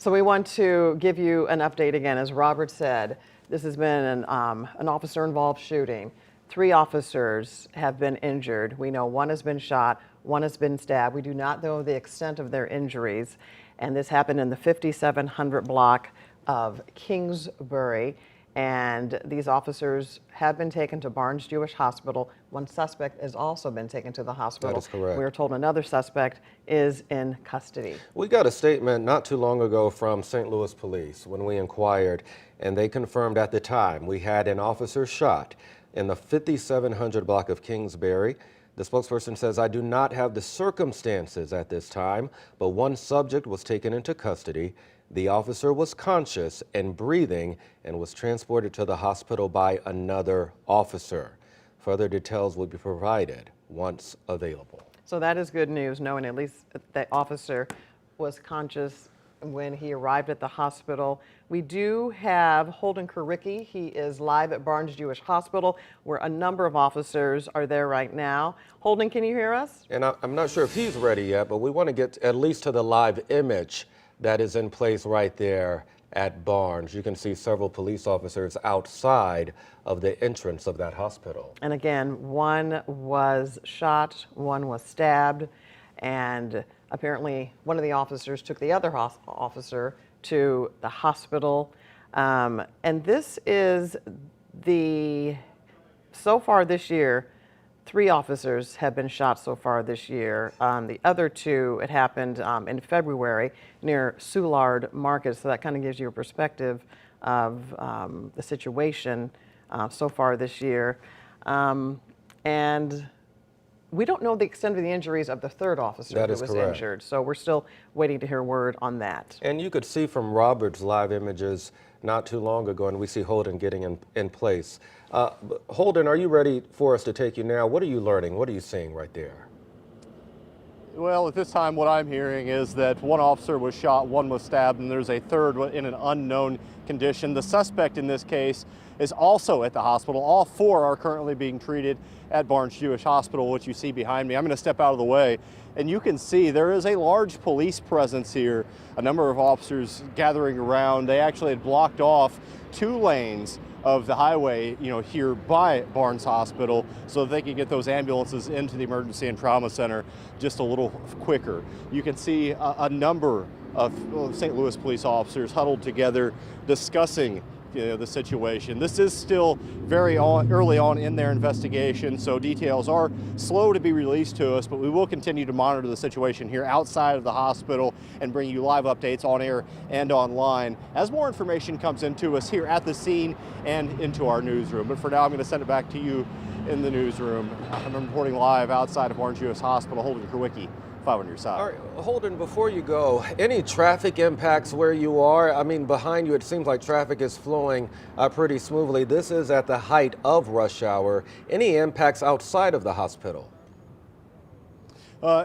So we want to give you an update again. As Robert said, this has been an officer-involved shooting. 3 officers have been injured. We know 1 has been shot, 1 has been stabbed. We do not know the extent of their injuries. And this happened in the 5700 block of Kingsbury. And these officers have been taken to Barnes Jewish Hospital. 1 suspect has also been taken to the hospital. That is correct. We are told another suspect is in custody. We got a statement not too long ago from St. Louis Police when we inquired, and they confirmed at the time we had an officer shot in the 5700 block of Kingsbury. The spokesperson says, "I do not have the circumstances at this time, but 1 subject was taken into custody. The officer was conscious and breathing and was transported to the hospital by another officer. Further details will be provided once available." So that is good news, knowing at least the officer was conscious when he arrived at the hospital. We do have Holden Kuricki. He is live at Barnes Jewish Hospital, where a number of officers are there right now. Holden, can you hear us? And I'm not sure if he's ready yet, but we want to get at least to the live image that is in place right there at Barnes. You can see several police officers outside of the entrance of that hospital. And again, 1 was shot, 1 was stabbed, and apparently one of the officers took the other officer to the hospital. And this is so far this year, 3 officers have been shot so far this year. The other 2, it happened in February near Soulard Market, so that kind of gives you a perspective of the situation so far this year. And we don't know the extent of the injuries of the 3rd officer who was injured, so we're still waiting to hear word on that. And you could see from Robert's live images not too long ago, and we see Holden getting in place. Holden, are you ready for us to take you now? What are you learning? What are you seeing right there? Well, at this time, what I'm hearing is that 1 officer was shot, 1 was stabbed, and there's a 3rd in an unknown condition. The suspect in this case is also at the hospital. All 4 are currently being treated at Barnes Jewish Hospital, which you see behind me. I'm going to step out of the way, and you can see there is a large police presence here. A number of officers gathering around. They actually had blocked off 2 lanes of the highway, here by Barnes Hospital, so that they could get those ambulances into the emergency and trauma center just a little quicker. You can see a number of St. Louis police officers huddled together discussing the situation. This is still very early on in their investigation, so details are slow to be released to us, but we will continue to monitor the situation here outside of the hospital and bring you live updates on air and online as more information comes into us here at the scene and into our newsroom. But for now, I'm going to send it back to you in the newsroom. I'm reporting live outside of Barnes Jewish Hospital. Holden Kuricki, 5 on your side. All right, Holden, before you go, any traffic impacts where you are? I mean, behind you, it seems like traffic is flowing pretty smoothly. This is at the height of rush hour. Any impacts outside of the hospital?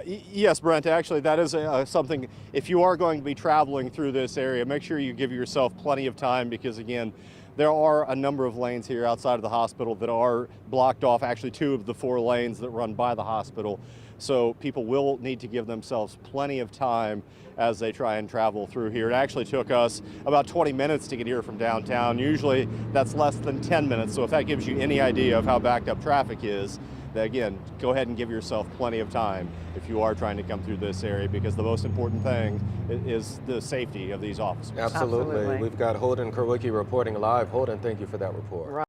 Yes, Brent, actually, that is something. If you are going to be traveling through this area, make sure you give yourself plenty of time because, again, there are a number of lanes here outside of the hospital that are blocked off, actually 2 of the 4 lanes that run by the hospital. So people will need to give themselves plenty of time as they try and travel through here. It actually took us about 20 minutes to get here from downtown. Usually that's less than 10 minutes. So if that gives you any idea of how backed up traffic is, then again, go ahead and give yourself plenty of time if you are trying to come through this area, because the most important thing is the safety of these officers. Absolutely. We've got Holden Kuricki reporting live. Holden, thank you for that report.